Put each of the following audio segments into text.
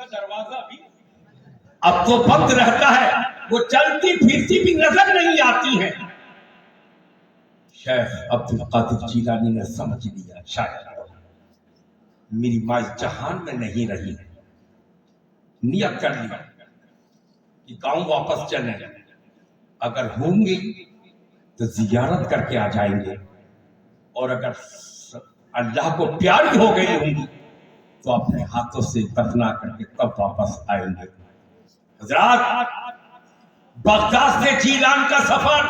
کا دروازہ بھی اب تو بند رہتا ہے، وہ چلتی پھرتی بھی نظر نہیں آتی ہیں۔ شیخ عبد القادر جیلانی نے سمجھ لیا شاید میری ماں اس جہان میں نہیں رہی، نیت کر لیا کہ گاؤں واپس چلیں، اگر ہوں گی تو زیارت کر کے آ جائیں گے، اور اگر اللہ کو پیاری ہو گئی ہوں گی تو اپنے ہاتھوں سے دفنا کر کے تب واپس آئیں گے۔ حضرات، بغداد سے جیلان کا سفر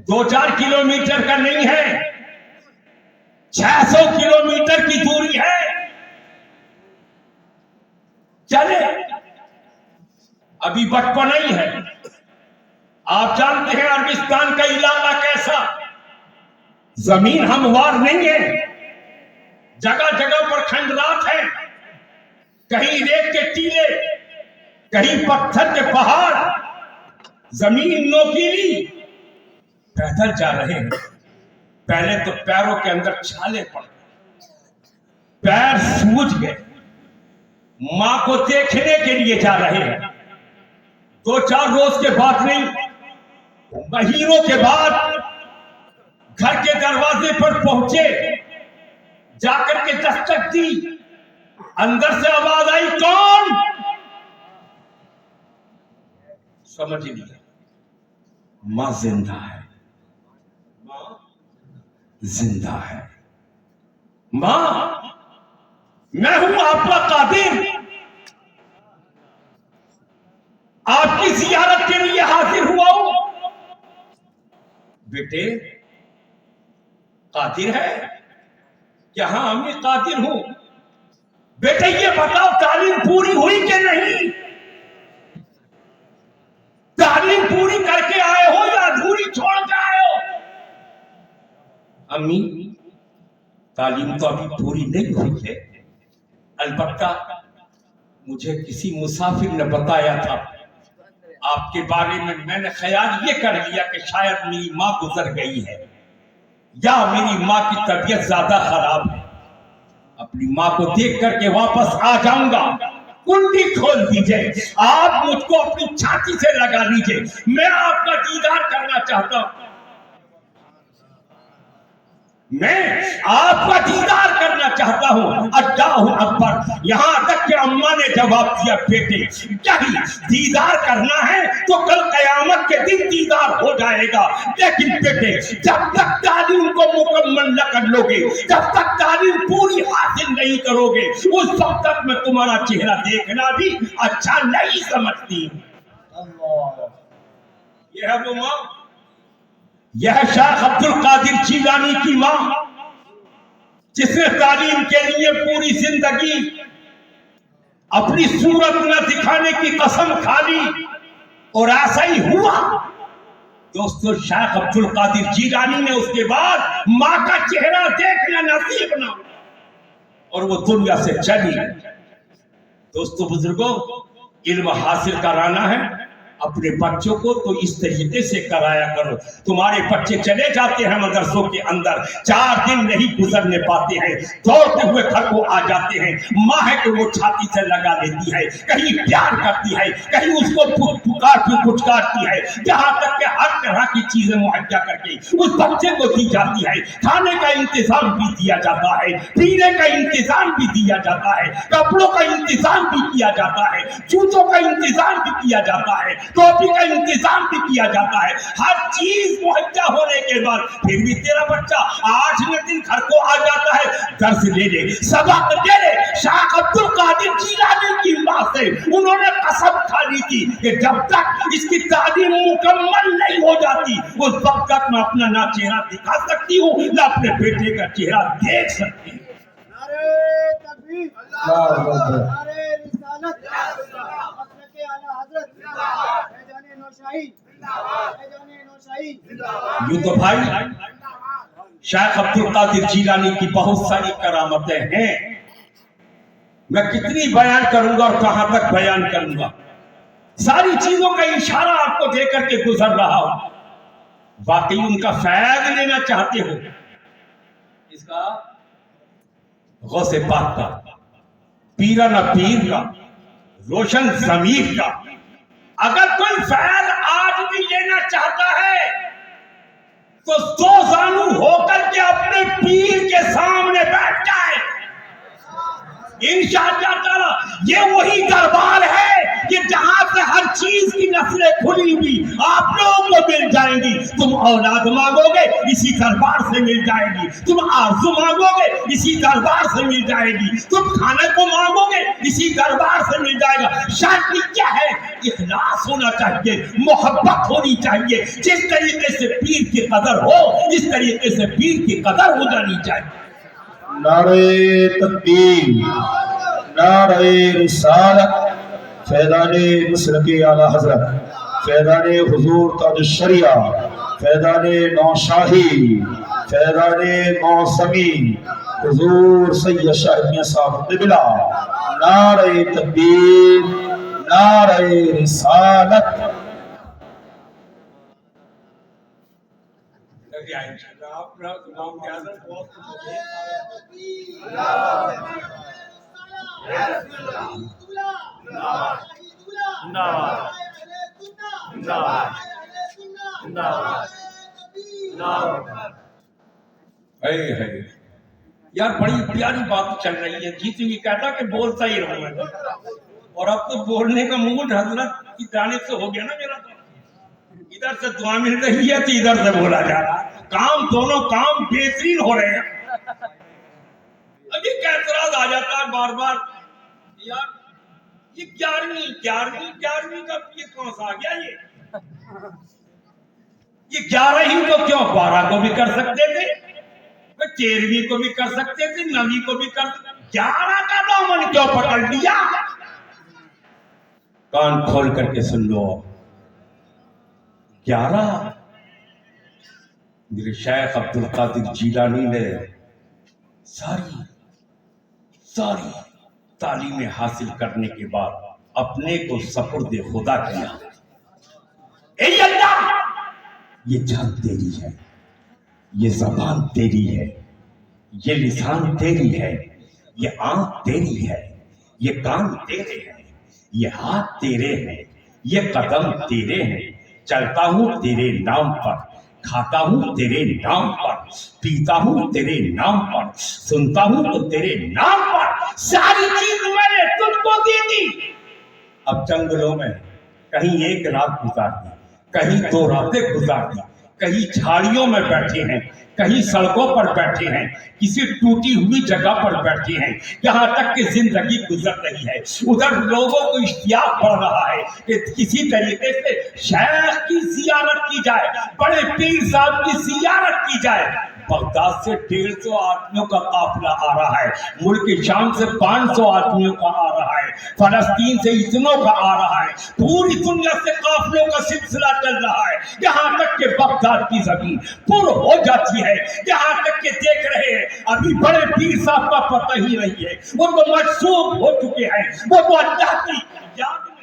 2-4 کلومیٹر کا نہیں ہے، 600 کلومیٹر کی دوری ہے۔ چلے، ابھی بچپن ہی ہے۔ آپ جانتے ہیں عربستان کا علاقہ کیسا، زمین ہموار نہیں ہے، جگہ جگہ پر کھنڈرات ہیں، کہیں ریت کے ٹیلے، کہیں پتھر کے پہاڑ، زمین نوکیلی۔ پیدل جا رہے ہیں، پہلے تو پیروں کے اندر چھالے پڑ گئے، پیر سوج گئے۔ ماں کو دیکھنے کے لیے جا رہے ہیں، 2-4 روز کے بعد نہیں، مہینوں کے بعد گھر کے دروازے پر پہنچے، جا کر کے دستک دی، اندر سے آواز آئی، کون؟ سمجھ لیا ماں زندہ ہے، ماں زندہ ہے۔ ماں، میں ہوں آپ کا قادر، آپ کی زیارت کے لیے حاضر ہوا ہوں۔ بیٹے قادر ہے کہ ہاں امی قادر ہوں؟ بیٹے یہ بتاؤ تعلیم پوری ہوئی کہ نہیں؟ تعلیم پوری کر کے آئے ہو یا ادھوری چھوڑ کے آئے ہو؟ امی تعلیم تو ابھی پوری نہیں ہوئی ہے، البتہ مجھے کسی مسافر نے بتایا تھا آپ کے بارے میں نے خیال یہ کر لیا کہ شاید میری ماں گزر گئی ہے یا میری ماں کی طبیعت زیادہ خراب ہے، اپنی ماں کو دیکھ کر کے واپس آ جاؤں گا۔ کنڈی کھول دیجئے، آپ مجھ کو اپنی چھاتی سے لگا لیجئے، میں آپ کا دیدار کرنا چاہتا ہوں، میں آپ کا دیدار کرنا چاہتا ہوں۔ اللہ اکبر۔ یہاں تک کہ اماں نے جواب دیا، بیٹے یہی دیدار کرنا ہے تو کل قیامت کے دن دیدار ہو جائے گا، لیکن بیٹے جب تک تعلیم کو مکمل نہ کر لو گے، جب تک تعلیم پوری حاصل نہیں کرو گے، اس وقت تک میں تمہارا چہرہ دیکھنا بھی اچھا نہیں سمجھتی۔ یہ ہے وہ ماں، یہ ہے شیخ عبد القادر جیلانی کی ماں، جس نے تعلیم کے لیے پوری زندگی اپنی صورت نہ دکھانے کی قسم کھا لی، اور ایسا ہی ہوا۔ دوستو شیخ عبد القادر جیلانی نے اس کے بعد ماں کا چہرہ دیکھنا نصیب نہ، اور وہ دنیا سے چلی۔ دوستو بزرگوں، علم حاصل کرانا ہے اپنے بچوں کو تو اس طریقے سے کرایا کرو۔ تمہارے بچے چلے جاتے ہیں مدرسوں کے اندر، 4 دن نہیں گزرنے پاتے ہیں، دوڑتے ہوئے گھر کو آ جاتے ہیں، ماں ہے کہ وہ چھاتی سے لگا لیتی ہے، کہیں پیار کرتی ہے، کہیں اس کو پچکارتی ہے، جہاں تک کہ ہر طرح کی چیزیں مہیا کر کے اس بچے کو دی جاتی ہے۔ کھانے کا انتظام بھی دیا جاتا ہے، پینے کا انتظام بھی دیا جاتا ہے، کپڑوں کا انتظام بھی کیا جاتا ہے، جوتوں کا انتظام بھی کیا جاتا ہے، ٹوپی کا انتظام بھی کیا جاتا ہے۔ ہر چیز مہیا ہونے کے بعد پھر بھی تیرا بچہ 8ویں دن گھر کو آ جاتا ہے، درس لے لے، سبق لے لے۔ شیخ عبد القادر جیلانی کی ماں سے انہوں نے قسم کھا لی تھی کہ جب تک اس کی تعلیم مکمل نہیں ہو جاتی اس وقت تک میں اپنا نہ چہرہ دکھا سکتی ہوں نہ اپنے بیٹے کا چہرہ دیکھ سکتی ہوں۔ نعرہ تکبیر، نعرہ رسالت، مسلک اعلیٰ حضرت، فیضان نوشاہی، فیضان نوشاہی۔ یوں تو بھائی شیخ عبد القادر جیلانی کی بہت ساری کرامتیں ہیں، میں کتنی بیان کروں گا اور کہاں تک بیان کروں گا، ساری چیزوں کا اشارہ آپ کو دے کر کے گزر رہا ہوں۔ واقعی ان کا فیض لینا چاہتے ہو، اس کا غوث پاک کا پیرانہ پیر کا، روشن ضمیر کا، اگر کوئی فیض آج بھی لینا چاہتا ہے تو دو زانو ہو کر کے اپنے پیر کے سامنے بیٹھ جائے، انشاءاللہ تعالی یہ وہی دربار ہے کہ جہاں سے ہر چیز کی نسلیں کھلی ہوئی آپ لوگوں کو مل جائیں گی۔ تم اولاد مانگو گے اسی دربار سے مل جائے گی، تم آرزو مانگو گے اسی دربار سے مل جائے گی، تم کھانے کو مانگو گے اسی دربار سے مل جائے گا۔ شرط کیا ہے؟ اخلاص ہونا چاہیے، محبت ہونی چاہیے۔ جس طریقے سے پیر کی قدر ہو اس طریقے سے پیر کی قدر ہو جانی چاہیے۔ نعرہ تکبیر، نعرہ رسالت، فیضان مسلک اعلی حضرت، فیضان حضور تاج الشریعہ، فیضان نوشاہی، فیضان موسمی، حضور سید شاہد میاں صاحب قبلہ، نعرہ تکبیر، نعرہ رسالت۔ یار بڑی پیاری بات چل رہی ہے جی، تو یہ کہتا کہ بولتا ہی رہوں میں، اور اب تو بولنے کا موڈ حضرت کی جانب سے ہو گیا نا میرا، تو ادھر سے دعا مل رہی ہے تو ادھر سے بولا جا رہا ہے، کام دونوں کام بہترین ہو رہے ہیں۔ ابھی کیا اعتراض آ جاتا ہے بار بار، یار یہ 11ویں کا یہ کون سا آ گیا، یہ 11 ہی تو کیوں 12 کو بھی کر سکتے تھے، 13ویں کو بھی کر سکتے تھے، 9ویں کو بھی کر سکتے، 11 کا دامن کیوں پکڑ لیا؟ کان کھول کر کے سن لو، 11 میرے شیخ عبدالقادر جیلانی نے ساری تعلیم حاصل کرنے کے بعد اپنے کو سپرد خدا کیا۔ اے اللہ، یہ جان تیری ہے، یہ زبان تیری ہے، یہ لسان تیری ہے، یہ آنکھ تیری ہے، یہ کان تیرے ہیں، یہ ہاتھ تیرے ہیں، یہ قدم تیرے ہیں، چلتا ہوں تیرے نام پر، کھاتا ہوں تیرے نام پر، پیتا ہوں تیرے نام پر، سنتا ہوں تو تیرے نام پر، ساری چیز میں نے تجھ کو دی تھی۔ اب جنگلوں میں کہیں ایک رات گزار دی، کہیں 2 راتیں گزار دی، کہیں جھاڑیوں میں بیٹھے ہیں، کہیں سڑکوں پر بیٹھے ہیں، کسی ٹوٹی ہوئی جگہ پر بیٹھے ہیں، یہاں تک کہ زندگی گزر رہی ہے، ادھر لوگوں کو اشتیاق بڑھ رہا ہے کہ کسی طریقے سے شیخ کی زیارت کی جائے، بڑے پیر صاحب کی زیارت کی جائے۔ بغداد سے 150 آدمیوں کا قافلہ آ رہا ہے، ملک شام سے 500 آدمیوں کا آ رہا ہے، فلسطین سے اتنوں کا آ رہا ہے، پوری دنیا سے قافلوں کا سلسلہ چل رہا ہے، یہاں تک کہ بغداد کی زمین پر ہو جاتی ہے، یہاں تک کہ دیکھ رہے ہیں ابھی بڑے پیر صاحب کا پتہ ہی نہیں ہے، وہ تو مجذوب ہو چکے ہیں، وہ تو اللہ کی یاد میں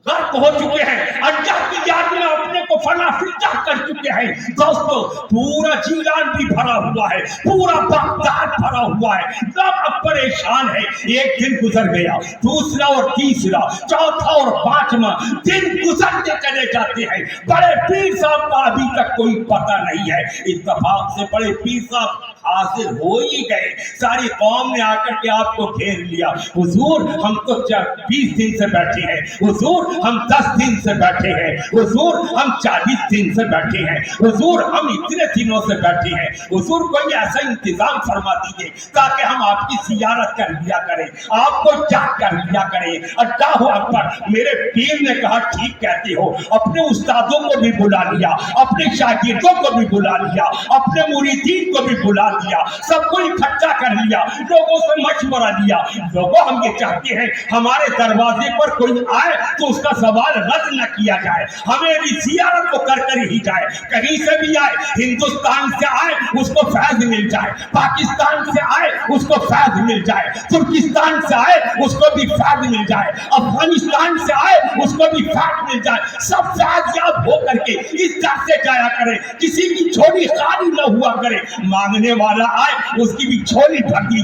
غرق ہو چکے ہیں، اللہ کی یاد میں اپنے کو فنا فلجا کر چکے ہیں۔ دوستو پورا جیلان بھی بھرا ہوا ہے، پورا بغداد بھرا ہوا ہے، سب اب پریشان ہے۔ ایک دن گزر گیا، دوسرا اور تیسرا، چوتھا اور 5واں دن گزرتے چلے جاتے ہیں، بڑے پیر صاحب کا ابھی تک کوئی پتہ نہیں ہے۔ اتفاق سے بڑے پیر صاحب حاضر ہو ہی گئے، ساری قوم نے آ کر کے آپ کو گھیر لیا، حضور ہم تو 20 دن سے بیٹھے ہیں، حضور ہم 10 دن سے بیٹھے ہیں، حضور ہم 40 دن سے بیٹھے ہیں، حضور ہم اتنے دنوں سے بیٹھے ہیں، حضور کوئی ایسا انتظام فرما دیجئے تاکہ ہم آپ کی زیارت کر لیا کریں، آپ کو یاد کر لیا کریں۔ اللہ اکبر، میرے پیر نے کہا ٹھیک کہتے ہو، اپنے استادوں کو بھی بلا لیا، اپنے شاگردوں کو بھی بلا لیا، اپنے مریدین کو بھی بلا لیا، سب کو اکٹھا کر لیا، لوگوں سے مشورہ لیا۔ لوگوں ہم یہ چاہتے ہیں ہمارے دروازے پر کوئی آئے تو اس کا سوال رد نہ کیا جائے، ہمیں بھی زیارت کو کر کر ہی جائے، کہیں سے بھی آئے، ہندوستان سے آئے اس کو فیض مل جائے، پاکستان سے آئے اس کو فیض مل جائے، ترکستان سے آئے اس کو بھی فیض مل جائے، افغانستان سے آئے اس کو بھی فیض مل جائے، سب فیض یاب ہو کر کے اس در سے جایا کرے، کسی کی جھولی خالی نہ ہوا کرے، مانگنے والا آئے اس کی بھی جھولی بھر دی جائے۔